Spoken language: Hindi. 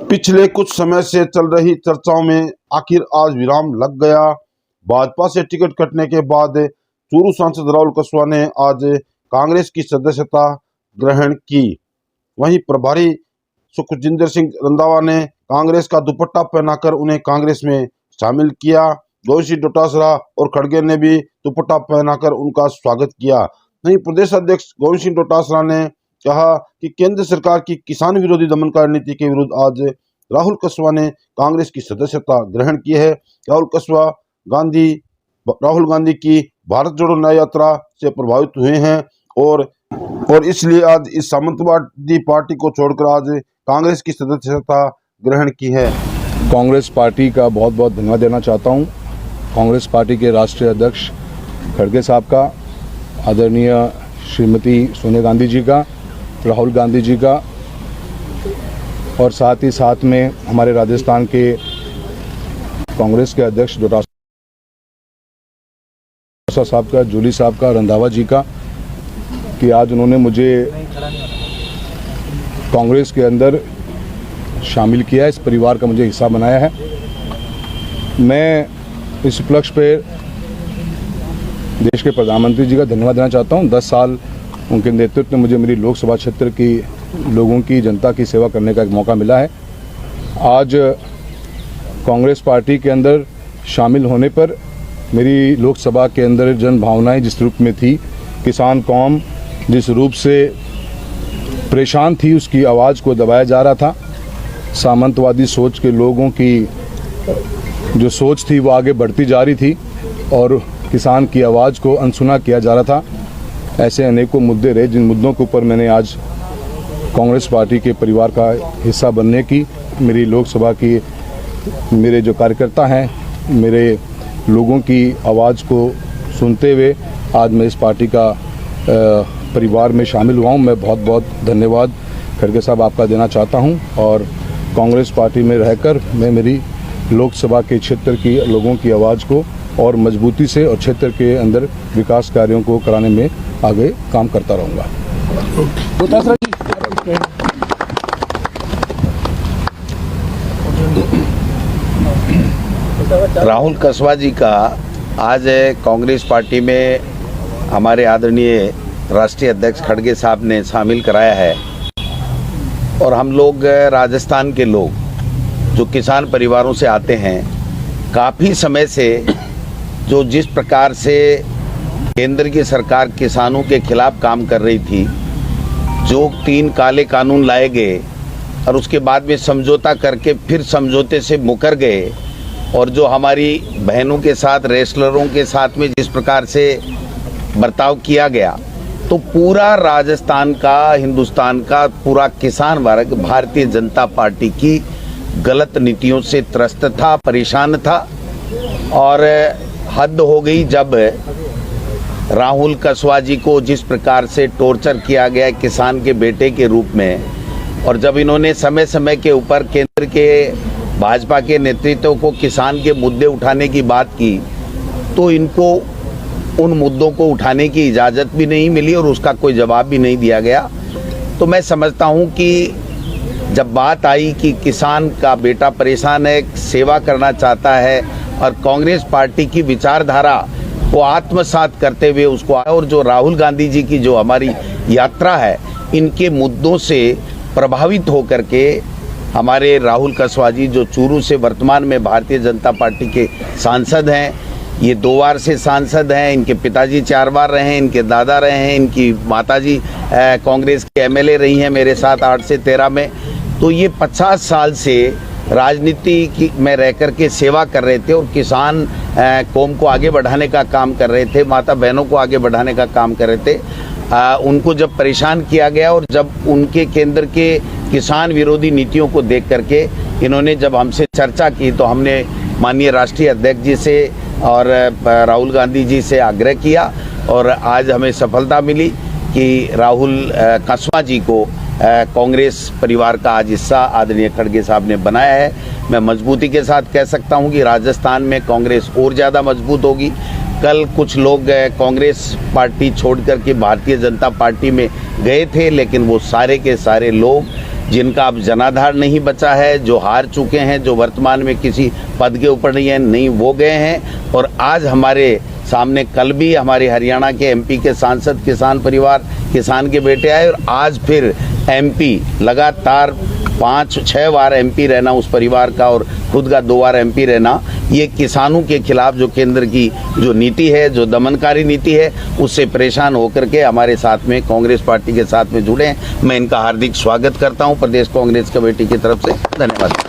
पिछले कुछ समय से चल रही चर्चाओं में आखिर आज विराम लग गया। भाजपा से टिकट कटने के बाद चूरू सांसद राहुल कस्वां ने आज कांग्रेस की सदस्यता ग्रहण की। वहीं प्रभारी सुखजिंदर सिंह रंधावा ने कांग्रेस का दुपट्टा पहनाकर उन्हें कांग्रेस में शामिल किया। गोविंद सिंह डोटासरा और खड़गे ने भी दुपट्टा पहनाकर उनका स्वागत किया। वहीं प्रदेश अध्यक्ष गोविंद सिंह डोटासरा ने कहा कि केंद्र सरकार की किसान विरोधी दमनकारी नीति के विरुद्ध आज राहुल कस्वां ने कांग्रेस की सदस्यता ग्रहण की है। राहुल गांधी की भारत जोड़ो न्याय यात्रा से प्रभावित हुए हैं और इसलिए आज इस सामंतवादी पार्टी को छोड़कर आज कांग्रेस की सदस्यता ग्रहण की है। कांग्रेस पार्टी का बहुत बहुत धन्यवाद देना चाहता हूं। कांग्रेस पार्टी के राष्ट्रीय अध्यक्ष खड़गे साहब का, आदरणीय श्रीमती सोनिया गांधी जी का, राहुल गांधी जी का और साथ में हमारे राजस्थान के कांग्रेस के अध्यक्ष डोटासरा साहब का, जूली साहब का, रंधावा जी का, कि आज उन्होंने मुझे कांग्रेस के अंदर शामिल किया, इस परिवार का मुझे हिस्सा बनाया है। मैं इस उपलक्ष्य पे देश के प्रधानमंत्री जी का धन्यवाद देना चाहता हूं। 10 साल उनके नेतृत्व में मुझे मेरी लोकसभा क्षेत्र की लोगों की, जनता की सेवा करने का एक मौका मिला है। आज कांग्रेस पार्टी के अंदर शामिल होने पर मेरी लोकसभा के अंदर जन भावनाएं जिस रूप में थी, किसान कौम जिस रूप से परेशान थी, उसकी आवाज़ को दबाया जा रहा था। सामंतवादी सोच के लोगों की जो सोच थी वो आगे बढ़ती जा रही थी और किसान की आवाज़ को अनसुना किया जा रहा था। ऐसे अनेकों मुद्दे रहे जिन मुद्दों के ऊपर मैंने आज कांग्रेस पार्टी के परिवार का हिस्सा बनने की, मेरी लोकसभा की, मेरे जो कार्यकर्ता हैं, मेरे लोगों की आवाज़ को सुनते हुए आज मैं इस पार्टी का परिवार में शामिल हुआ हूँ। मैं बहुत बहुत धन्यवाद खड़गे साहब आपका देना चाहता हूँ और कांग्रेस पार्टी में रहकर मैं मेरी लोकसभा के क्षेत्र की लोगों की आवाज़ को और मजबूती से और क्षेत्र के अंदर विकास कार्यों को कराने में आगे काम करता रहूँगा। राहुल कस्वां जी का आज कांग्रेस पार्टी में हमारे आदरणीय राष्ट्रीय अध्यक्ष खड़गे साहब ने शामिल कराया है और हम लोग राजस्थान के लोग जो किसान परिवारों से आते हैं, काफ़ी समय से जो जिस प्रकार से केंद्र की सरकार किसानों के खिलाफ काम कर रही थी, जो 3 काले कानून लाए गए और उसके बाद में समझौता करके फिर समझौते से मुकर गए और जो हमारी बहनों के साथ, रेसलरों के साथ में जिस प्रकार से बर्ताव किया गया, तो पूरा राजस्थान का, हिंदुस्तान का पूरा किसान वर्ग भारतीय जनता पार्टी की गलत नीतियों से त्रस्त था, परेशान था। और हद हो गई जब राहुल कस्वां जी को जिस प्रकार से टॉर्चर किया गया किसान के बेटे के रूप में, और जब इन्होंने समय समय के ऊपर केंद्र के भाजपा के नेतृत्व को किसान के मुद्दे उठाने की बात की, तो इनको उन मुद्दों को उठाने की इजाज़त भी नहीं मिली और उसका कोई जवाब भी नहीं दिया गया। तो मैं समझता हूं कि जब बात आई कि किसान का बेटा परेशान है, सेवा करना चाहता है और कांग्रेस पार्टी की विचारधारा को आत्मसात करते हुए उसको, और जो राहुल गांधी जी की जो हमारी यात्रा है, इनके मुद्दों से प्रभावित होकर के हमारे राहुल कस्वां जी जो चूरू से वर्तमान में भारतीय जनता पार्टी के सांसद हैं, ये 2 बार से सांसद हैं, इनके पिताजी 4 बार रहे हैं, इनके दादा रहे हैं, इनकी माताजी कांग्रेस के एमएलए रही हैं मेरे साथ 8 से 13 में। तो ये 50 साल से राजनीति में रह कर के सेवा कर रहे थे और किसान कौम को आगे बढ़ाने का काम कर रहे थे, माता बहनों को आगे बढ़ाने का काम कर रहे थे। उनको जब परेशान किया गया और जब उनके केंद्र के किसान विरोधी नीतियों को देख करके इन्होंने जब हमसे चर्चा की, तो हमने माननीय राष्ट्रीय अध्यक्ष जी से और राहुल गांधी जी से आग्रह किया और आज हमें सफलता मिली कि राहुल कस्वां जी को कांग्रेस परिवार का आज हिस्सा आदरणीय खड़गे साहब ने बनाया है। मैं मजबूती के साथ कह सकता हूं कि राजस्थान में कांग्रेस और ज़्यादा मजबूत होगी। कल कुछ लोग कांग्रेस पार्टी छोड़ कर के भारतीय जनता पार्टी में गए थे, लेकिन वो सारे के सारे लोग जिनका अब जनाधार नहीं बचा है, जो हार चुके हैं, जो वर्तमान में किसी पद के ऊपर नहीं वो गए हैं। और आज हमारे सामने कल भी हमारे हरियाणा के एमपी के सांसद किसान परिवार, किसान के बेटे आए, और आज फिर एमपी लगातार 5-6 बार एमपी रहना उस परिवार का, और खुद का 2 बार एमपी रहना, ये किसानों के खिलाफ जो केंद्र की जो नीति है, जो दमनकारी नीति है, उससे परेशान होकर के हमारे साथ में कांग्रेस पार्टी के साथ में जुड़े हैं। मैं इनका हार्दिक स्वागत करता हूं प्रदेश कांग्रेस कमेटी की तरफ से। धन्यवाद।